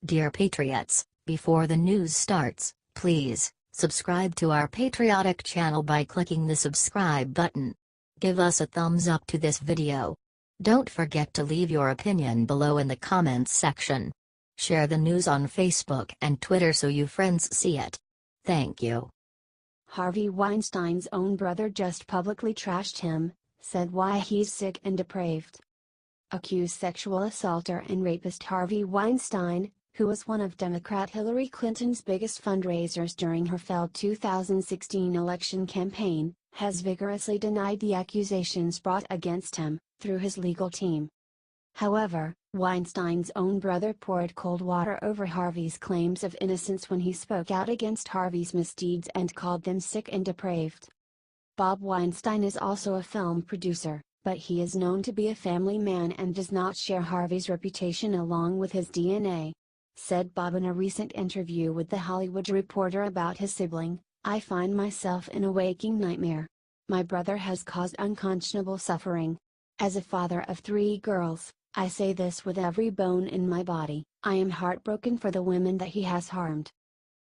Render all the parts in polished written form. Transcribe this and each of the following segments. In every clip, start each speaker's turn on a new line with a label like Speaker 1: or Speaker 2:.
Speaker 1: Dear Patriots, before the news starts, please subscribe to our patriotic channel by clicking the subscribe button. Give us a thumbs up to this video. Don't forget to leave your opinion below in the comments section. Share the news on Facebook and Twitter so your friends see it. Thank you.
Speaker 2: Harvey Weinstein's own brother just publicly trashed him, said why he's sick and depraved. Accused sexual assaulter and rapist Harvey Weinstein, who was one of Democrat Hillary Clinton's biggest fundraisers during her failed 2016 election campaign, has vigorously denied the accusations brought against him, through his legal team. However, Weinstein's own brother poured cold water over Harvey's claims of innocence when he spoke out against Harvey's misdeeds and called them sick and depraved. Bob Weinstein is also a film producer, but he is known to be a family man and does not share Harvey's reputation along with his DNA. Said Bob in a recent interview with The Hollywood Reporter about his sibling, "I find myself in a waking nightmare. My brother has caused unconscionable suffering. As a father of 3 girls, I say this with every bone in my body, I am heartbroken for the women that he has harmed."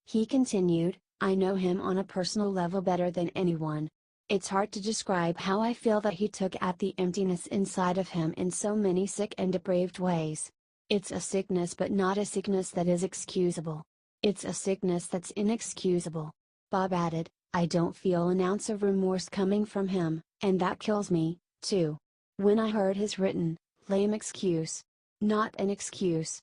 Speaker 2: He continued, "I know him on a personal level better than anyone. It's hard to describe how I feel that he took at the emptiness inside of him in so many sick and depraved ways. It's a sickness, but not a sickness that is excusable. It's a sickness that's inexcusable." Bob added, "I don't feel an ounce of remorse coming from him, and that kills me, too. When I heard his written, lame excuse. Not an excuse."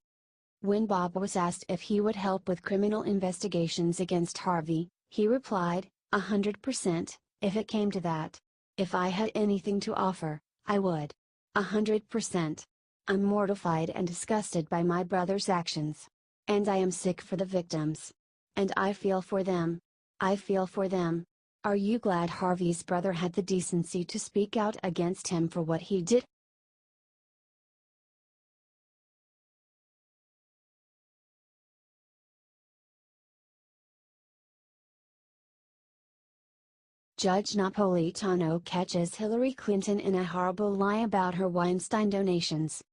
Speaker 2: When Bob was asked if he would help with criminal investigations against Harvey, he replied, "100%, if it came to that. If I had anything to offer, I would. 100%. I'm mortified and disgusted by my brother's actions. And I am sick for the victims. And I feel for them. I feel for them." Are you glad Harvey's brother had the decency to speak out against him for what he did? Judge Napolitano catches Hillary Clinton in a horrible lie about her Weinstein donations.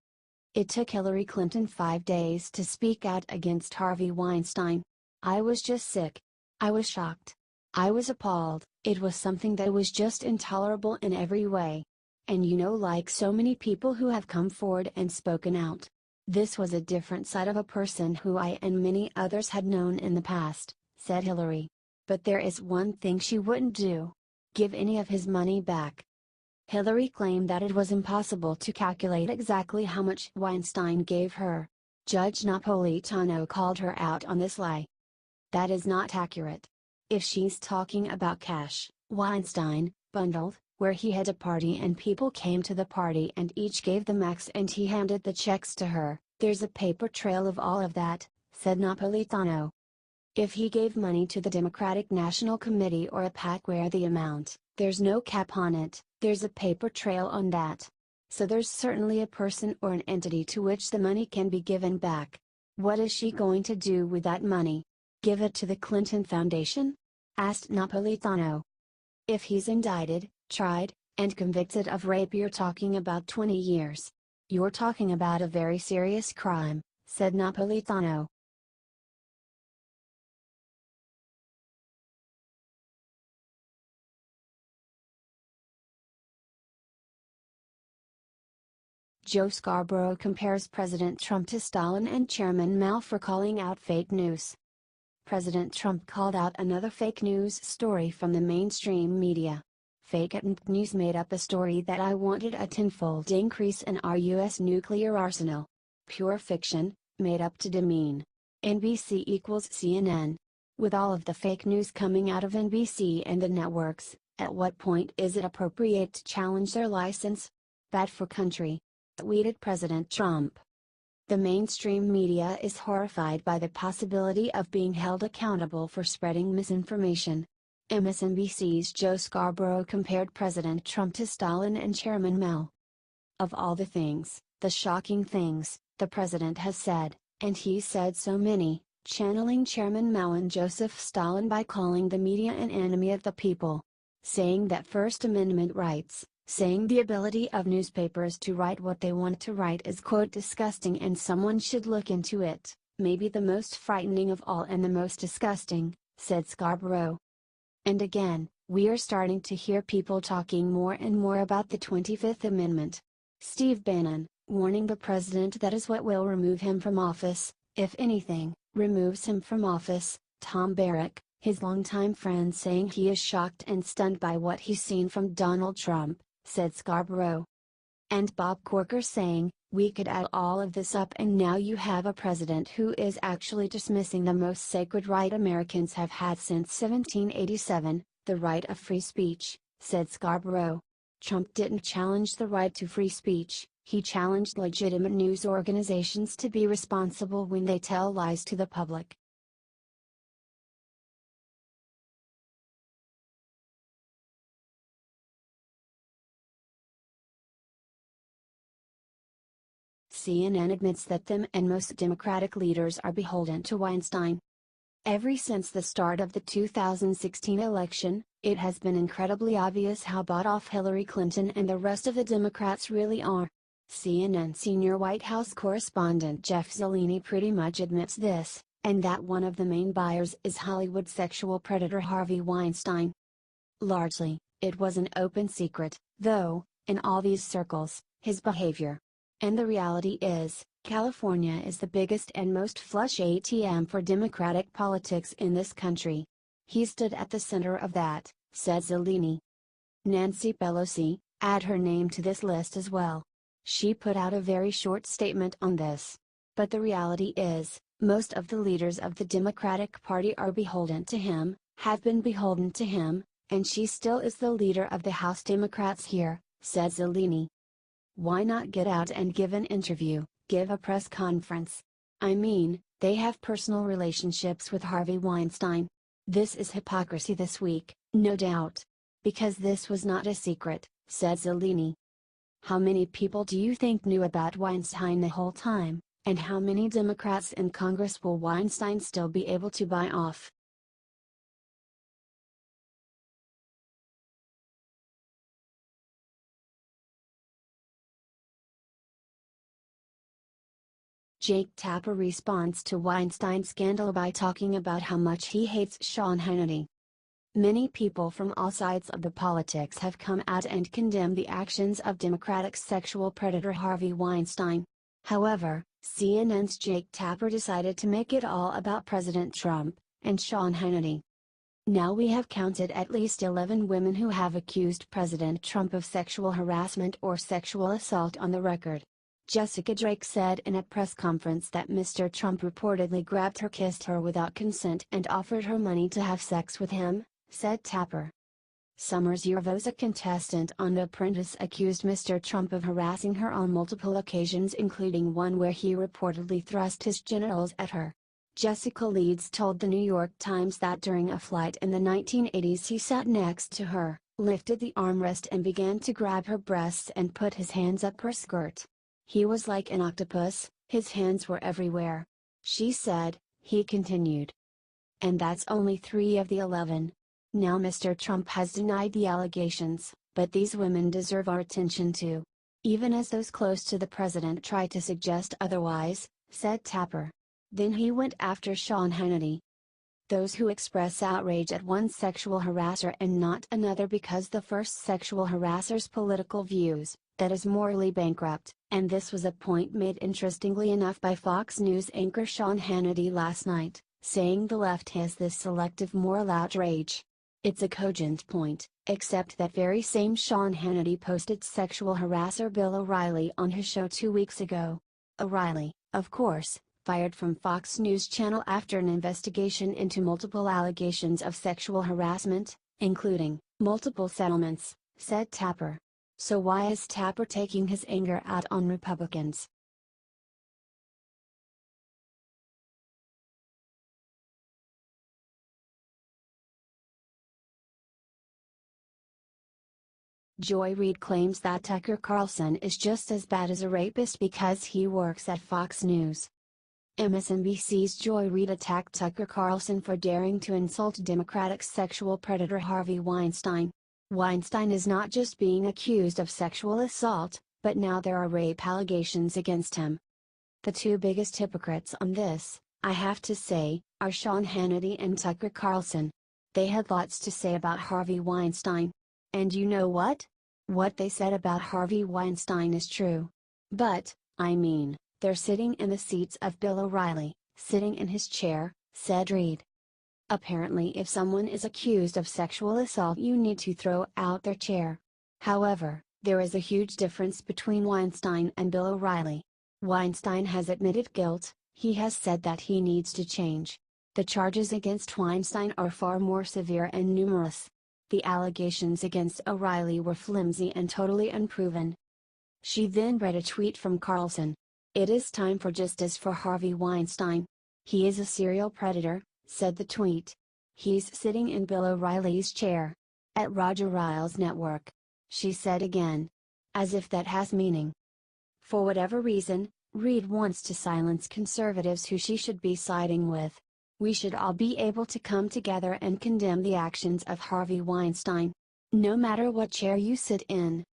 Speaker 2: It took Hillary Clinton 5 days to speak out against Harvey Weinstein. "I was just sick. I was shocked. I was appalled. It was something that was just intolerable in every way. And like so many people who have come forward and spoken out. This was a different side of a person who I and many others had known in the past," said Hillary. "But there is one thing she wouldn't do: give any of his money back." Hillary claimed that it was impossible to calculate exactly how much Weinstein gave her. Judge Napolitano called her out on this lie. "That is not accurate. If she's talking about cash, Weinstein bundled, where he had a party and people came to the party and each gave the max and he handed the checks to her, there's a paper trail of all of that," said Napolitano. "If he gave money to the Democratic National Committee or a PAC where the amount, there's no cap on it, there's a paper trail on that. So there's certainly a person or an entity to which the money can be given back. What is she going to do with that money? Give it to the Clinton Foundation?" asked Napolitano. "If he's indicted, tried, and convicted of rape, you're talking about 20 years. You're talking about a very serious crime," said Napolitano. Joe Scarborough compares President Trump to Stalin and Chairman Mao for calling out fake news. President Trump called out another fake news story from the mainstream media. Fake news made up a story that I wanted a tenfold increase in our U.S. nuclear arsenal. Pure fiction, made up to demean NBC equals CNN. With all of the fake news coming out of NBC and the networks, at what point is it appropriate to challenge their license? Bad for country," tweeted President Trump. The mainstream media is horrified by the possibility of being held accountable for spreading misinformation. MSNBC's Joe Scarborough compared President Trump to Stalin and Chairman Mao. "Of all the things, the shocking things, the president has said, and he said so many, channeling Chairman Mao and Joseph Stalin by calling the media an enemy of the people. Saying that First Amendment rights, saying the ability of newspapers to write what they want to write is quote disgusting and someone should look into it, Maybe the most frightening of all and the most disgusting, said Scarborough. And again, we are starting to hear people talking more and more about the 25th Amendment. Steve Bannon, warning the president that is what will remove him from office, if anything, removes him from office. Tom Barrack, his longtime friend, saying he is shocked and stunned by what he's seen from Donald Trump, said Scarborough. And Bob Corker saying, we could add all of this up and now you have a president who is actually dismissing the most sacred right Americans have had since 1787, the right of free speech, said Scarborough. Trump didn't challenge the right to free speech, he challenged legitimate news organizations to be responsible when they tell lies to the public. CNN admits that them and most Democratic leaders are beholden to Weinstein. Ever since the start of the 2016 election, it has been incredibly obvious how bought off Hillary Clinton and the rest of the Democrats really are. CNN senior White House correspondent Jeff Zeleny pretty much admits this, and that one of the main buyers is Hollywood sexual predator Harvey Weinstein. Largely, it was an open secret, though, in all these circles, his behavior. And the reality is, California is the biggest and most flush ATM for Democratic politics in this country. He stood at the center of that, said Zeleny. Nancy Pelosi, add her name to this list as well. She put out a very short statement on this. But the reality is, most of the leaders of the Democratic Party are beholden to him, have been beholden to him, and she still is the leader of the House Democrats here, said Zeleny. Why not get out and give an interview, give a press conference? I mean, they have personal relationships with Harvey Weinstein. This is hypocrisy this week, no doubt. Because this was not a secret, said Zeleny. How many people do you think knew about Weinstein the whole time, and how many Democrats in Congress will Weinstein still be able to buy off? Jake Tapper responds to Weinstein scandal by talking about how much he hates Sean Hannity. Many people from all sides of the politics have come out and condemned the actions of Democratic sexual predator Harvey Weinstein. However, CNN's Jake Tapper decided to make it all about President Trump and Sean Hannity. Now we have counted at least 11 women who have accused President Trump of sexual harassment or sexual assault on the record. Jessica Drake said in a press conference that Mr. Trump reportedly grabbed her, kissed her without consent and offered her money to have sex with him, said Tapper. Summers Yervos, a contestant on The Apprentice, accused Mr. Trump of harassing her on multiple occasions, including one where he reportedly thrust his genitals at her. Jessica Leeds told the New York Times that during a flight in the 1980s he sat next to her, lifted the armrest and began to grab her breasts and put his hands up her skirt. He was like an octopus, his hands were everywhere. She said, he continued. And that's only 3 of the 11. Now Mr. Trump has denied the allegations, but these women deserve our attention too. Even as those close to the president try to suggest otherwise, said Tapper. Then he went after Sean Hannity. Those who express outrage at one sexual harasser and not another because the first sexual harasser's political views, that is morally bankrupt, and this was a point made interestingly enough by Fox News anchor Sean Hannity last night, saying the left has this selective moral outrage. It's a cogent point, except that very same Sean Hannity posted sexual harasser Bill O'Reilly on his show 2 weeks ago. O'Reilly, of course, fired from Fox News Channel after an investigation into multiple allegations of sexual harassment, including multiple settlements, said Tapper. So why is Tapper taking his anger out on Republicans? Joy Reid claims that Tucker Carlson is just as bad as a rapist because he works at Fox News. MSNBC's Joy Reid attacked Tucker Carlson for daring to insult Democratic sexual predator Harvey Weinstein. Weinstein is not just being accused of sexual assault, but now there are rape allegations against him. The two biggest hypocrites on this, I have to say, are Sean Hannity and Tucker Carlson. They had lots to say about Harvey Weinstein. And you know what? What they said about Harvey Weinstein is true. But, I mean, they're sitting in the seats of Bill O'Reilly, sitting in his chair, said Reid. Apparently, if someone is accused of sexual assault, you need to throw out their chair. However, there is a huge difference between Weinstein and Bill O'Reilly. Weinstein has admitted guilt, he has said that he needs to change. The charges against Weinstein are far more severe and numerous. The allegations against O'Reilly were flimsy and totally unproven. She then read a tweet from Carlson. "It is time for justice for Harvey Weinstein. He is a serial predator," said the tweet. "He's sitting in Bill O'Reilly's chair. At Roger Ailes' network," she said again. As if that has meaning. For whatever reason, Reid wants to silence conservatives who she should be siding with. We should all be able to come together and condemn the actions of Harvey Weinstein. No matter what chair you sit in,